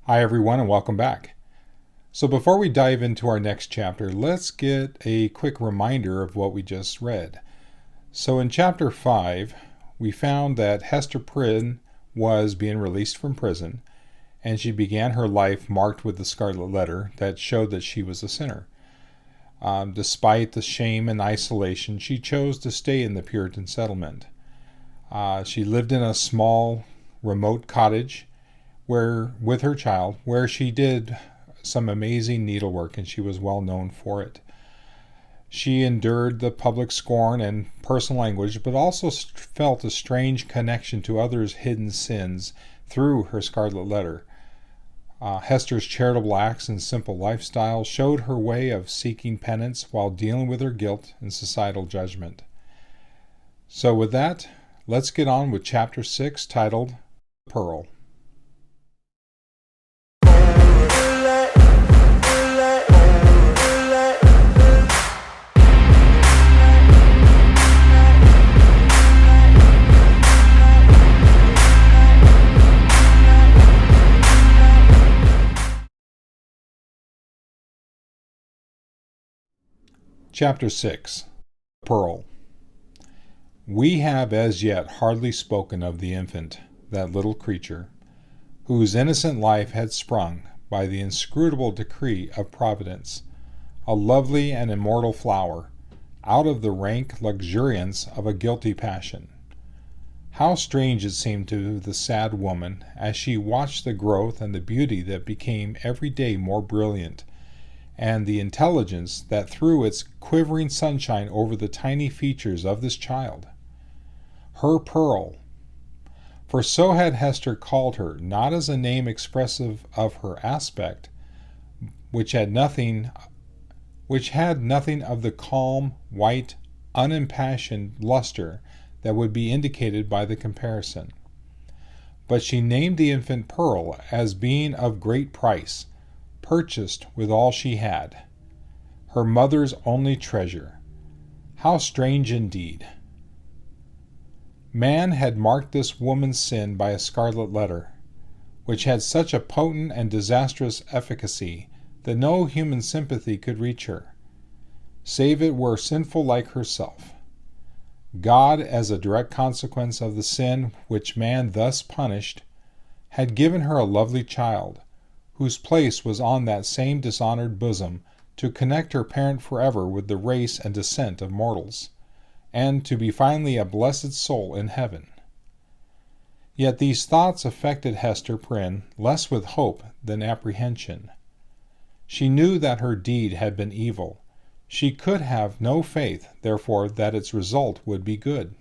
Hi everyone and welcome back. So before we dive into our next chapter, let's get a quick reminder of what we just read. So in chapter 5, we found that Hester Prynne was being released from prison, and she began her life marked with the Scarlet Letter that showed that she was a sinner. Despite the shame and isolation, she chose to stay in the Puritan settlement. She lived in a small, remote cottage with her child, where she did some amazing needlework, and she was well known for it. She endured the public scorn and personal anguish, but also felt a strange connection to others' hidden sins through her Scarlet Letter. Hester's charitable acts and simple lifestyle showed her way of seeking penance while dealing with her guilt and societal judgment. So with that, let's get on with Chapter 6, titled Pearl. Chapter 6, Pearl. We have as yet hardly spoken of the infant, that little creature, whose innocent life had sprung, by the inscrutable decree of Providence, a lovely and immortal flower, out of the rank luxuriance of a guilty passion. How strange it seemed to the sad woman, as she watched the growth and the beauty that became every day more brilliant, and the intelligence that threw its quivering sunshine over the tiny features of this child. Her Pearl. For so had Hester called her, not as a name expressive of her aspect, which had nothing of the calm, white, unimpassioned luster that would be indicated by the comparison. But she named the infant Pearl as being of great price, purchased with all she had, her mother's only treasure. How strange indeed! Man had marked this woman's sin by a scarlet letter, which had such a potent and disastrous efficacy that no human sympathy could reach her, save it were sinful like herself. God, as a direct consequence of the sin which man thus punished, had given her a lovely child, whose place was on that same dishonored bosom, to connect her parent forever with the race and descent of mortals, and to be finally a blessed soul in heaven. Yet these thoughts affected Hester Prynne less with hope than apprehension. She knew that her deed had been evil. She could have no faith, therefore, that its result would be good.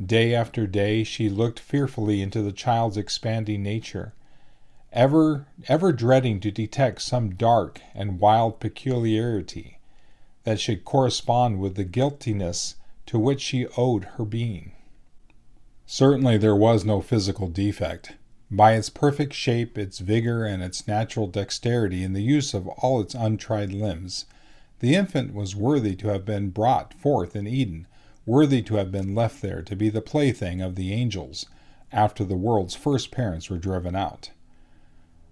Day after day she looked fearfully into the child's expanding nature, ever dreading to detect some dark and wild peculiarity that should correspond with the guiltiness to which she owed her being. Certainly there was no physical defect. By its perfect shape, its vigor, and its natural dexterity in the use of all its untried limbs, the infant was worthy to have been brought forth in Eden, worthy to have been left there to be the plaything of the angels, after the world's first parents were driven out.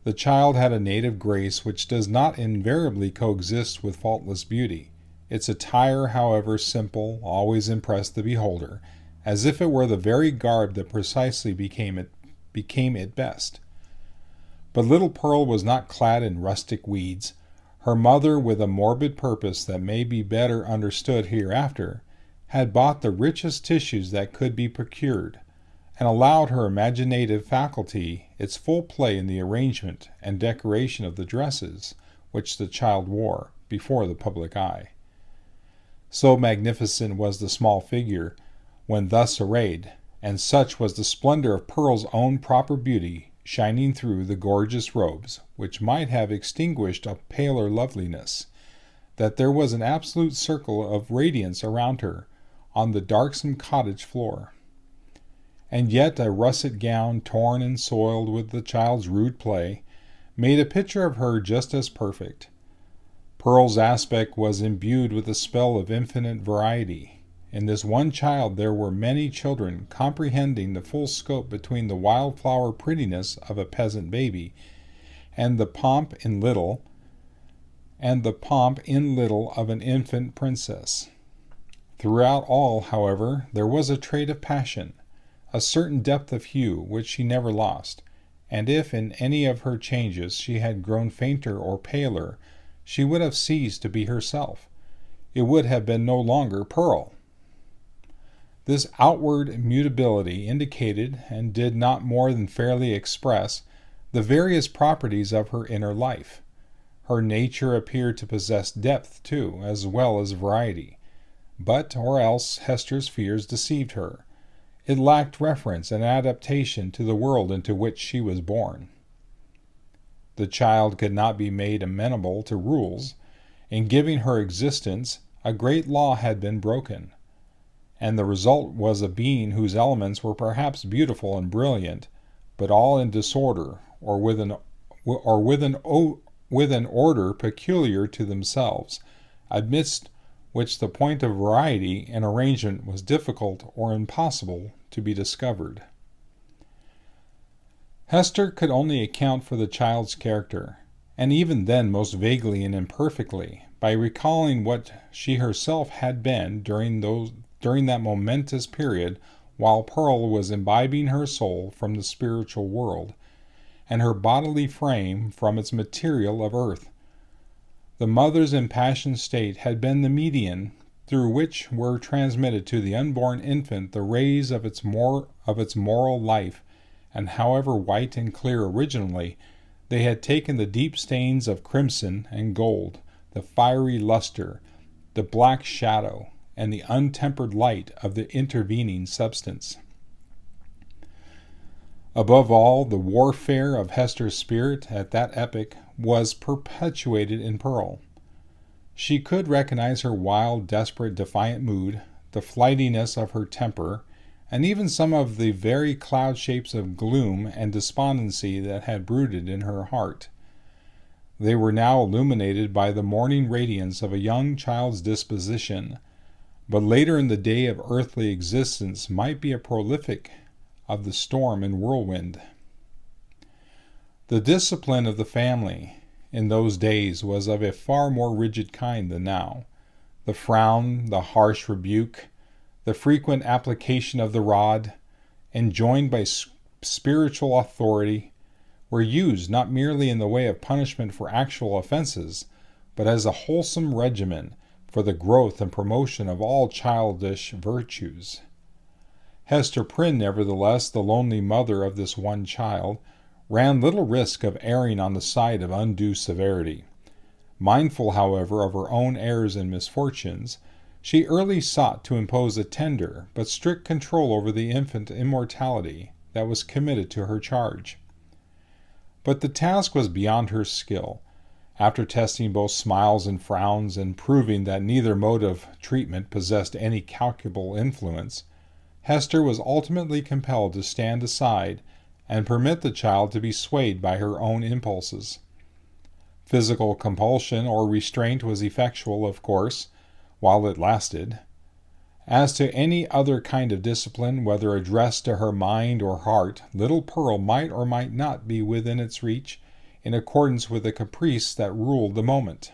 The child had a native grace which does not invariably coexist with faultless beauty. Its attire, however simple, always impressed the beholder, as if it were the very garb that precisely became it best. But little Pearl was not clad in rustic weeds. Her mother, with a morbid purpose that may be better understood hereafter, had bought the richest tissues that could be procured, and allowed her imaginative faculty its full play in the arrangement and decoration of the dresses which the child wore before the public eye. So magnificent was the small figure when thus arrayed, and such was the splendor of Pearl's own proper beauty shining through the gorgeous robes, which might have extinguished a paler loveliness, that there was an absolute circle of radiance around her on the darksome cottage floor. And yet a russet gown, torn and soiled with the child's rude play, made a picture of her just as perfect. Pearl's aspect was imbued with a spell of infinite variety. In this one child there were many children, comprehending the full scope between the wildflower prettiness of a peasant baby and the pomp in little of an infant princess. Throughout all, however, there was a trait of passion, a certain depth of hue which she never lost, and if in any of her changes she had grown fainter or paler, she would have ceased to be herself. It would have been no longer Pearl. This outward mutability indicated, and did not more than fairly express, the various properties of her inner life. Her nature appeared to possess depth, too, as well as variety. But, or else, Hester's fears deceived her. It lacked reference and adaptation to the world into which she was born. The child could not be made amenable to rules. In giving her existence, a great law had been broken, and the result was a being whose elements were perhaps beautiful and brilliant, but all in disorder, or with an order peculiar to themselves, amidst which the point of variety and arrangement was difficult or impossible to be discovered. Hester could only account for the child's character, and even then most vaguely and imperfectly, by recalling what she herself had been during that momentous period while Pearl was imbibing her soul from the spiritual world, and her bodily frame from its material of earth. The mother's impassioned state had been the medium through which were transmitted to the unborn infant the rays of its moral life, and however white and clear originally, they had taken the deep stains of crimson and gold, the fiery luster, the black shadow, and the untempered light of the intervening substance. Above all, the warfare of Hester's spirit at that epoch was perpetuated in Pearl. She could recognize her wild, desperate, defiant mood, the flightiness of her temper, and even some of the very cloud shapes of gloom and despondency that had brooded in her heart. They were now illuminated by the morning radiance of a young child's disposition, but later in the day of earthly existence might be a prolific of the storm and whirlwind. The discipline of the family in those days was of a far more rigid kind than now. The frown, the harsh rebuke, the frequent application of the rod, enjoined by spiritual authority, were used not merely in the way of punishment for actual offenses, but as a wholesome regimen for the growth and promotion of all childish virtues. Hester Prynne, nevertheless, the lonely mother of this one child, ran little risk of erring on the side of undue severity. Mindful, however, of her own errors and misfortunes, she early sought to impose a tender but strict control over the infant immortality that was committed to her charge. But the task was beyond her skill. After testing both smiles and frowns, and proving that neither mode of treatment possessed any calculable influence, Hester was ultimately compelled to stand aside and permit the child to be swayed by her own impulses. Physical compulsion or restraint was effectual, of course, while it lasted. As to any other kind of discipline, whether addressed to her mind or heart, little Pearl might or might not be within its reach, in accordance with the caprice that ruled the moment.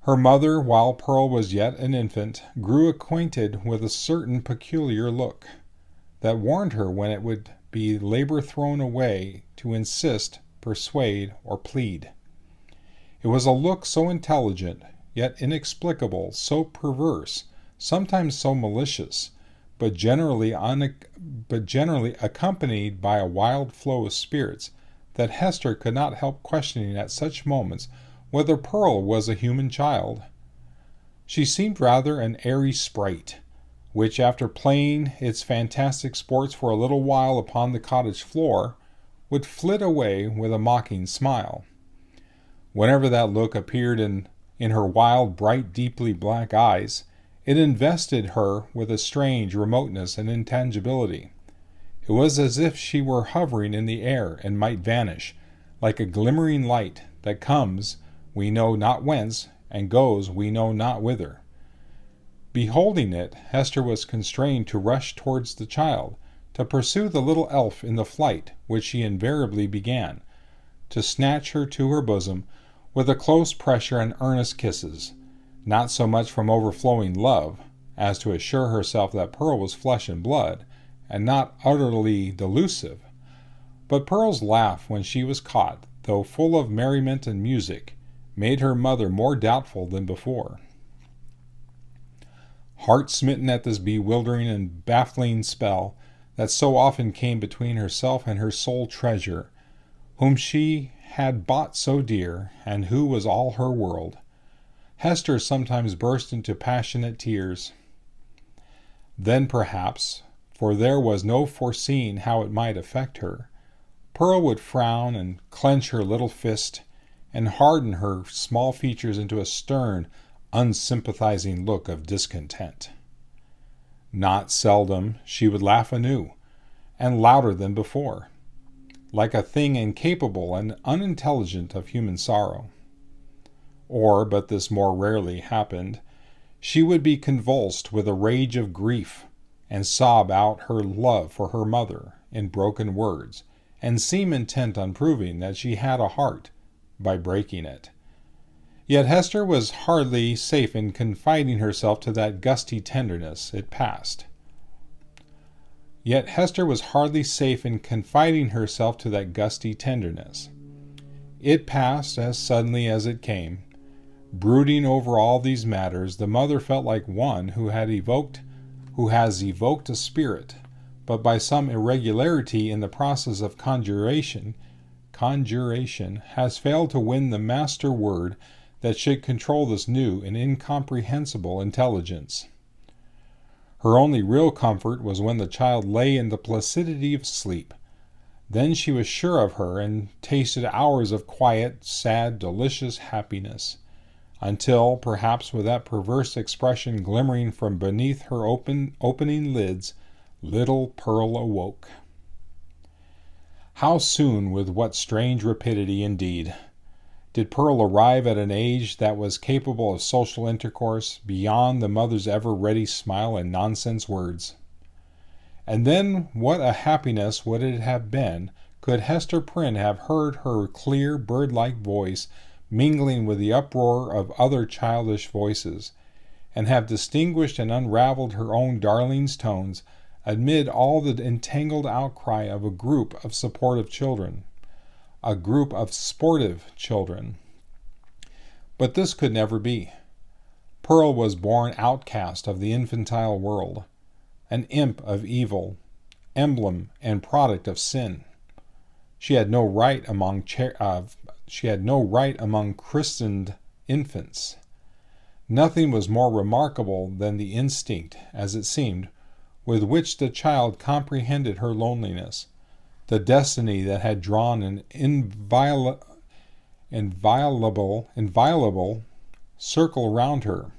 Her mother, while Pearl was yet an infant, grew acquainted with a certain peculiar look that warned her when it would be labor thrown away to insist, persuade, or plead. It was a look so intelligent, yet inexplicable, so perverse, sometimes so malicious, but generally accompanied by a wild flow of spirits, that Hester could not help questioning at such moments whether Pearl was a human child. She seemed rather an airy sprite, which, after playing its fantastic sports for a little while upon the cottage floor, would flit away with a mocking smile. Whenever that look appeared in her wild, bright, deeply black eyes, it invested her with a strange remoteness and intangibility. It was as if she were hovering in the air and might vanish, like a glimmering light that comes we know not whence, and goes we know not whither. Beholding it, Hester was constrained to rush towards the child, to pursue the little elf in the flight which she invariably began, to snatch her to her bosom with a close pressure and earnest kisses, not so much from overflowing love as to assure herself that Pearl was flesh and blood, and not utterly delusive. But Pearl's laugh when she was caught, though full of merriment and music, made her mother more doubtful than before. Heart-smitten at this bewildering and baffling spell that so often came between herself and her sole treasure, whom she had bought so dear, and who was all her world, Hester sometimes burst into passionate tears. Then perhaps, for there was no foreseeing how it might affect her, Pearl would frown and clench her little fist and harden her small features into a stern, unsympathizing look of discontent. Not seldom she would laugh anew, and louder than before, like a thing incapable and unintelligent of human sorrow. Or, but this more rarely happened, she would be convulsed with a rage of grief, and sob out her love for her mother in broken words, and seem intent on proving that she had a heart by breaking it. Yet Hester was hardly safe in confiding herself to that gusty tenderness. It passed as suddenly as it came. Brooding over all these matters, the mother felt like one who has evoked a spirit, but by some irregularity in the process of conjuration has failed to win the master word that should control this new and incomprehensible intelligence. Her only real comfort was when the child lay in the placidity of sleep. Then she was sure of her and tasted hours of quiet, sad, delicious happiness, until, perhaps with that perverse expression glimmering from beneath her opening lids, little Pearl awoke. How soon, with what strange rapidity indeed, did Pearl arrive at an age that was capable of social intercourse beyond the mother's ever-ready smile and nonsense words. And then what a happiness would it have been could Hester Prynne have heard her clear, bird-like voice mingling with the uproar of other childish voices, and have distinguished and unraveled her own darling's tones amid all the entangled outcry of a group of sportive children. But this could never be. Pearl was born outcast of the infantile world, an imp of evil, emblem and product of sin. She had no right among christened infants. Nothing was more remarkable than the instinct, as it seemed, with which the child comprehended her loneliness, the destiny that had drawn an inviolable circle round her,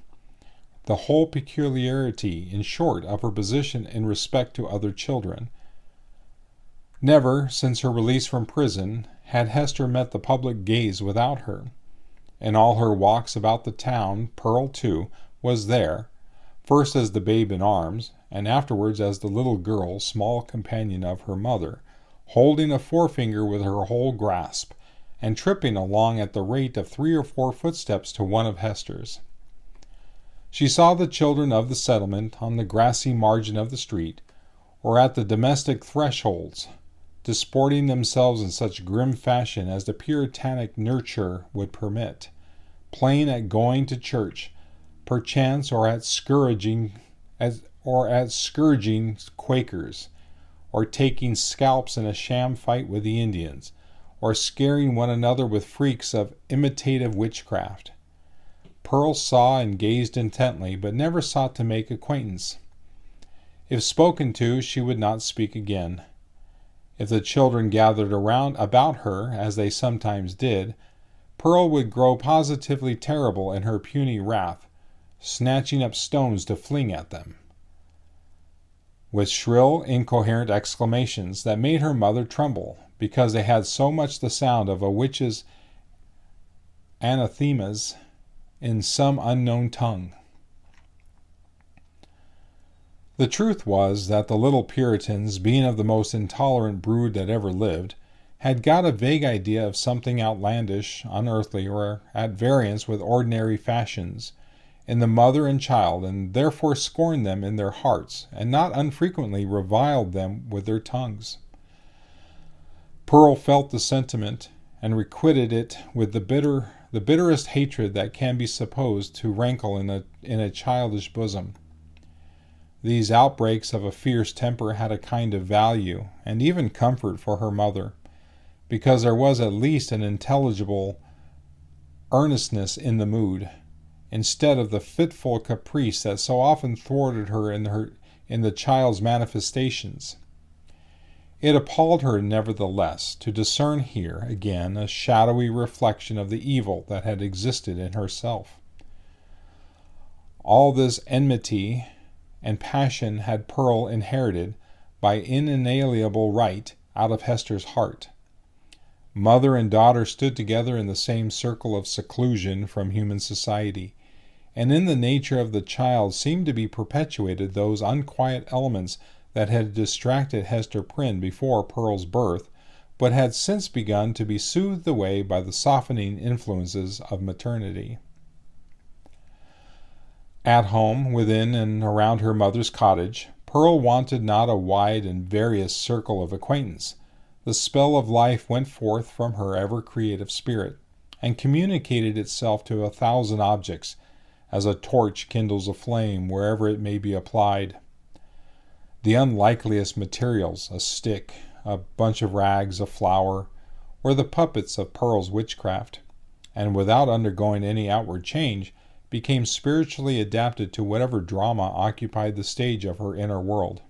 the whole peculiarity, in short, of her position in respect to other children. Never, since her release from prison, had Hester met the public gaze without her. In all her walks about the town, Pearl, too, was there, first as the babe in arms, and afterwards as the little girl, small companion of her mother, holding a forefinger with her whole grasp, and tripping along at the rate of 3 or 4 footsteps to one of Hester's. She saw the children of the settlement on the grassy margin of the street, or at the domestic thresholds, disporting themselves in such grim fashion as the puritanic nurture would permit, playing at going to church, perchance, or at scourging Quakers, or taking scalps in a sham fight with the Indians, or scaring one another with freaks of imitative witchcraft. Pearl saw and gazed intently, but never sought to make acquaintance. If spoken to, she would not speak again. If the children gathered about her, as they sometimes did, Pearl would grow positively terrible in her puny wrath, snatching up stones to fling at them, with shrill, incoherent exclamations that made her mother tremble, because they had so much the sound of a witch's anathemas in some unknown tongue. The truth was that the little Puritans, being of the most intolerant brood that ever lived, had got a vague idea of something outlandish, unearthly, or at variance with ordinary fashions in the mother and child, and therefore scorned them in their hearts, and not unfrequently reviled them with their tongues. Pearl felt the sentiment, and requited it with the bitterest hatred that can be supposed to rankle in a childish bosom. These outbreaks of a fierce temper had a kind of value, and even comfort for her mother, because there was at least an intelligible earnestness in the mood, instead of the fitful caprice that so often thwarted her in the child's manifestations. It appalled her, nevertheless, to discern here, again, a shadowy reflection of the evil that had existed in herself. All this enmity and passion had Pearl inherited by inalienable right out of Hester's heart. Mother and daughter stood together in the same circle of seclusion from human society, and in the nature of the child seemed to be perpetuated those unquiet elements that had distracted Hester Prynne before Pearl's birth, but had since begun to be soothed away by the softening influences of maternity. At home, within and around her mother's cottage, Pearl wanted not a wide and various circle of acquaintance. The spell of life went forth from her ever-creative spirit, and communicated itself to 1,000 objects, as a torch kindles a flame wherever it may be applied. The unlikeliest materials, a stick, a bunch of rags, a flower, were the puppets of Pearl's witchcraft, and without undergoing any outward change, became spiritually adapted to whatever drama occupied the stage of her inner world.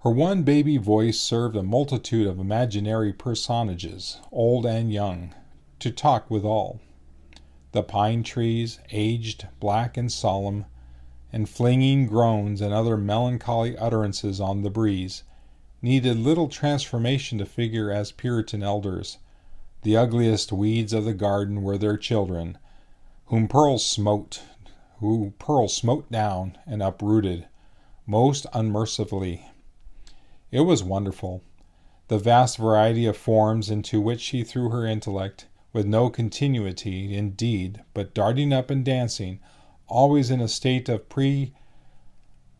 Her one baby voice served a multitude of imaginary personages, old and young, to talk withal. The pine trees, aged, black and solemn, and flinging groans and other melancholy utterances on the breeze, needed little transformation to figure as Puritan elders. The ugliest weeds of the garden were their children, who Pearl smote down and uprooted, most unmercifully. It was wonderful, the vast variety of forms into which she threw her intellect, with no continuity, indeed, but darting up and dancing, always in a state of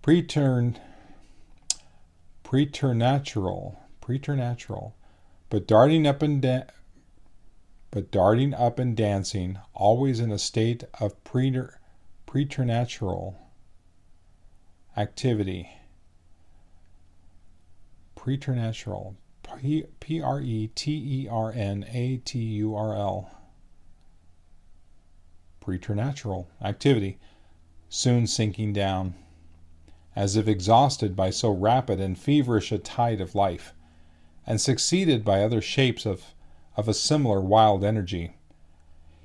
preternatural, but darting up and dancing, always in a state of preternatural activity. Preternatural, preternatural, preternatural activity, soon sinking down, as if exhausted by so rapid and feverish a tide of life, and succeeded by other shapes of a similar wild energy.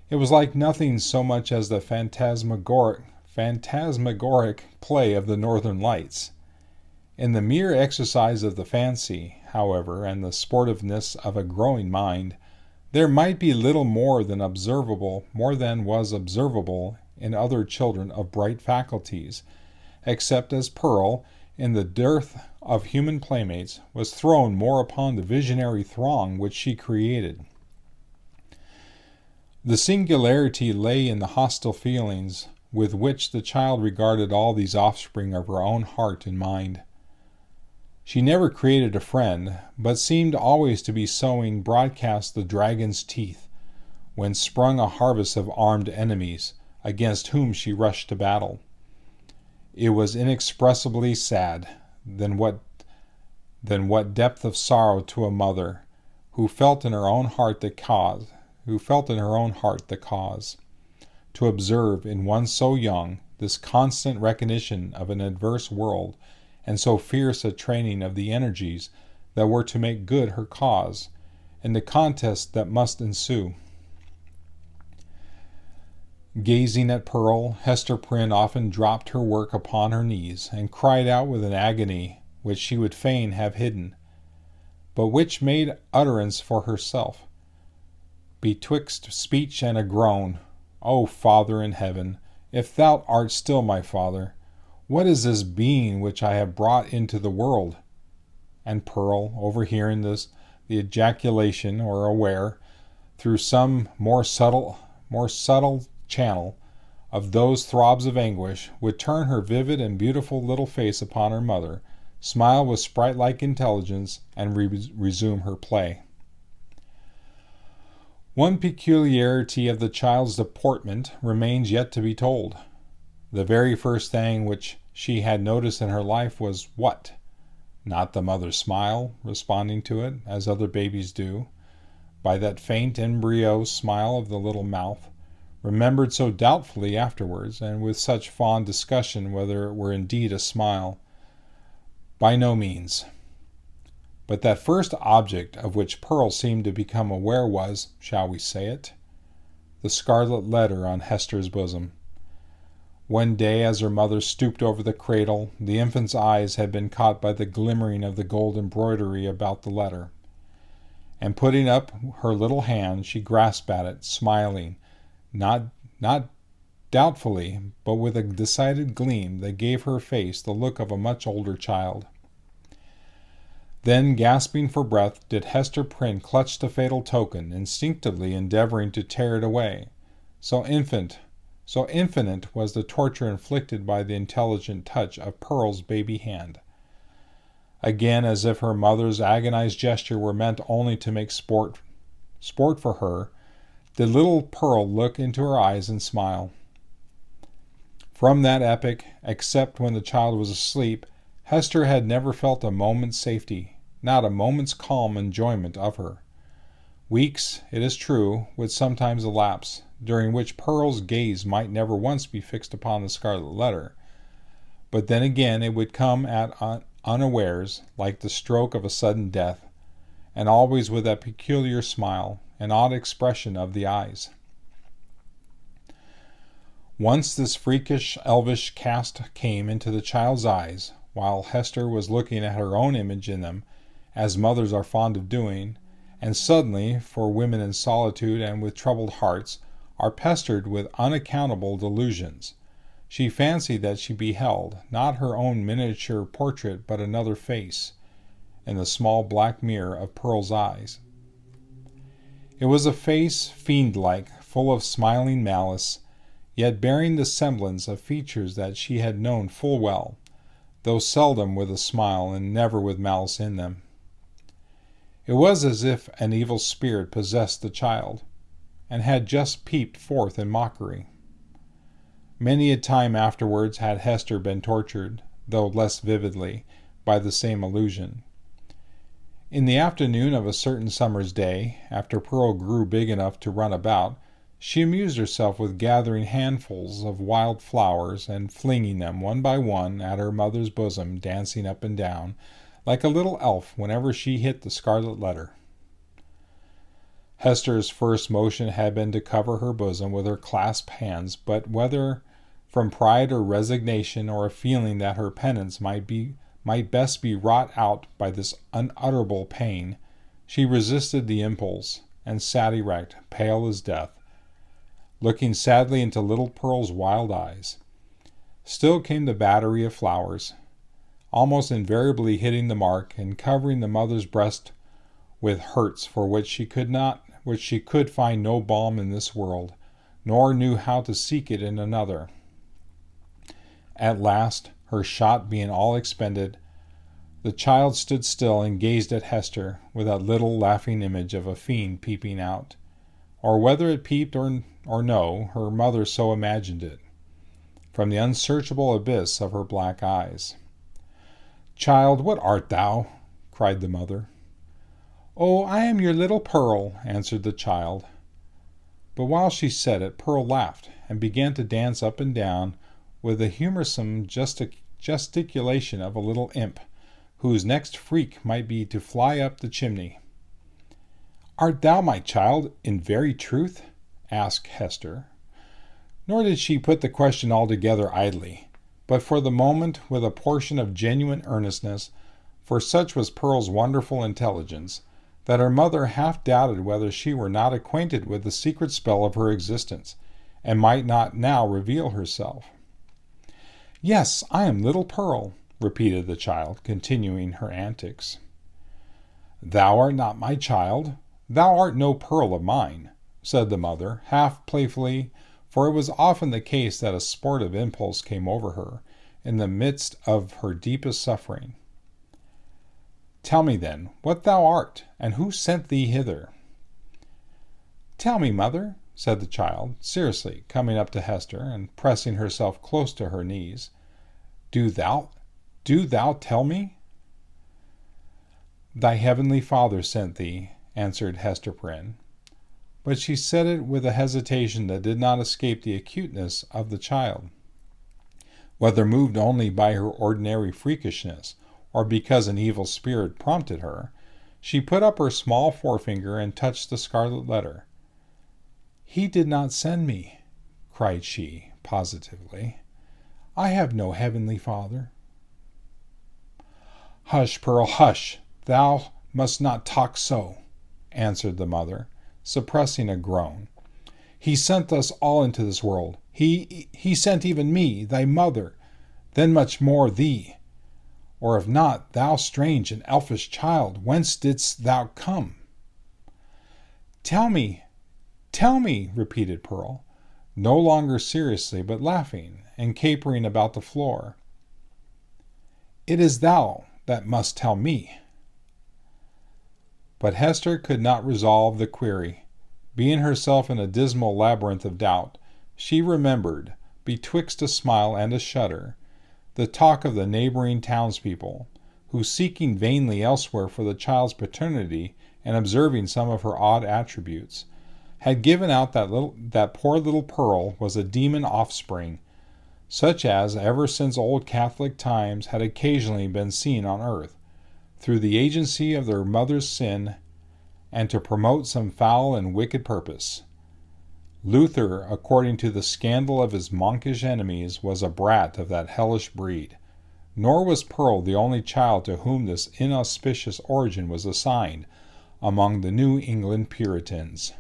It was like nothing so much as the phantasmagoric play of the Northern Lights. In the mere exercise of the fancy, however, and the sportiveness of a growing mind, there might be little more than was observable in other children of bright faculties, except as Pearl, in the dearth of human playmates, was thrown more upon the visionary throng which she created. The singularity lay in the hostile feelings with which the child regarded all these offspring of her own heart and mind. She never created a friend, but seemed always to be sowing broadcast the dragon's teeth, when sprung a harvest of armed enemies, against whom she rushed to battle. It was inexpressibly sad, then what depth of sorrow to a mother, who felt in her own heart the cause, to observe in one so young this constant recognition of an adverse world, and so fierce a training of the energies that were to make good her cause, in the contest that must ensue. Gazing at Pearl, Hester Prynne often dropped her work upon her knees, and cried out with an agony which she would fain have hidden, but which made utterance for herself, betwixt speech and a groan. O Father in heaven, if thou art still my Father, what is this being which I have brought into the world? and Pearl, overhearing the ejaculation, or aware, through some more subtle channel, of those throbs of anguish, would turn her vivid and beautiful little face upon her mother, smile with sprite-like intelligence, and resume her play. One peculiarity of the child's deportment remains yet to be told. The very first thing which she had noticed in her life was what? Not the mother's smile, responding to it, as other babies do, by that faint embryo smile of the little mouth, remembered so doubtfully afterwards, and with such fond discussion whether it were indeed a smile. By no means. But that first object of which Pearl seemed to become aware was, shall we say it, the scarlet letter on Hester's bosom. One day, as her mother stooped over the cradle, the infant's eyes had been caught by the glimmering of the gold embroidery about the letter, and putting up her little hand, she grasped at it, smiling, not doubtfully, but with a decided gleam that gave her face the look of a much older child. Then, gasping for breath, did Hester Prynne clutch the fatal token, instinctively endeavoring to tear it away. So infinite was the torture inflicted by the intelligent touch of Pearl's baby hand. Again, as if her mother's agonized gesture were meant only to make sport for her, did little Pearl look into her eyes and smile. From that epoch, except when the child was asleep, Hester had never felt a moment's safety, not a moment's calm enjoyment of her. Weeks, it is true, would sometimes elapse, during which Pearl's gaze might never once be fixed upon the scarlet letter, but then again it would come at unawares, like the stroke of a sudden death, and always with that peculiar smile and odd expression of the eyes. Once this freakish, elvish cast came into the child's eyes, while Hester was looking at her own image in them, as mothers are fond of doing, and suddenly, for women in solitude and with troubled hearts, are pestered with unaccountable delusions. She fancied that she beheld, not her own miniature portrait, but another face, in the small black mirror of Pearl's eyes. It was a face fiend-like, full of smiling malice, yet bearing the semblance of features that she had known full well, though seldom with a smile and never with malice in them. It was as if an evil spirit possessed the child, and had just peeped forth in mockery. Many a time afterwards had Hester been tortured, though less vividly, by the same illusion. In the afternoon of a certain summer's day, after Pearl grew big enough to run about, she amused herself with gathering handfuls of wild flowers and flinging them one by one at her mother's bosom, dancing up and down, like a little elf whenever she hit the scarlet letter. Hester's first motion had been to cover her bosom with her clasped hands, but whether from pride or resignation, or a feeling that her penance might best be wrought out by this unutterable pain, she resisted the impulse, and sat erect, pale as death, looking sadly into little Pearl's wild eyes. Still came the battery of flowers, almost invariably hitting the mark, and covering the mother's breast with hurts for which she could find no balm in this world, nor knew how to seek it in another. At last, her shot being all expended, the child stood still and gazed at Hester with that little laughing image of a fiend peeping out, or whether it peeped or no, her mother so imagined it, from the unsearchable abyss of her black eyes. "Child, what art thou?" cried the mother. "Oh, I am your little Pearl," answered the child. But while she said it, Pearl laughed, and began to dance up and down with the humorsome gesticulation of a little imp, whose next freak might be to fly up the chimney. "Art thou my child, in very truth?" asked Hester. Nor did she put the question altogether idly, but for the moment with a portion of genuine earnestness, for such was Pearl's wonderful intelligence, that her mother half doubted whether she were not acquainted with the secret spell of her existence, and might not now reveal herself. "Yes, I am little Pearl," repeated the child, continuing her antics. "Thou art not my child. Thou art no pearl of mine," said the mother, half playfully, for it was often the case that a sportive impulse came over her in the midst of her deepest suffering. "Tell me, then, what thou art, and who sent thee hither?" "Tell me, mother," said the child, seriously, coming up to Hester and pressing herself close to her knees. Do thou tell me?" "Thy heavenly Father sent thee," answered Hester Prynne. But she said it with a hesitation that did not escape the acuteness of the child. Whether moved only by her ordinary freakishness, or because an evil spirit prompted her, she put up her small forefinger and touched the scarlet letter. "He did not send me," cried she, positively. "I have no heavenly Father." "Hush, Pearl, hush! Thou must not talk so," answered the mother, suppressing a groan. "He sent us all into this world. He sent even me, thy mother, then much more thee. Or if not, thou strange and elfish child, whence didst thou come?" "Tell me, tell me," repeated Pearl, no longer seriously but laughing and capering about the floor. "It is thou that must tell me." But Hester could not resolve the query. Being herself in a dismal labyrinth of doubt, she remembered, betwixt a smile and a shudder, the talk of the neighboring townspeople, who, seeking vainly elsewhere for the child's paternity and observing some of her odd attributes, had given out that poor little Pearl was a demon offspring, such as ever since old Catholic times had occasionally been seen on earth, through the agency of their mother's sin, and to promote some foul and wicked purpose. Luther, according to the scandal of his monkish enemies, was a brat of that hellish breed, nor was Pearl the only child to whom this inauspicious origin was assigned among the New England Puritans.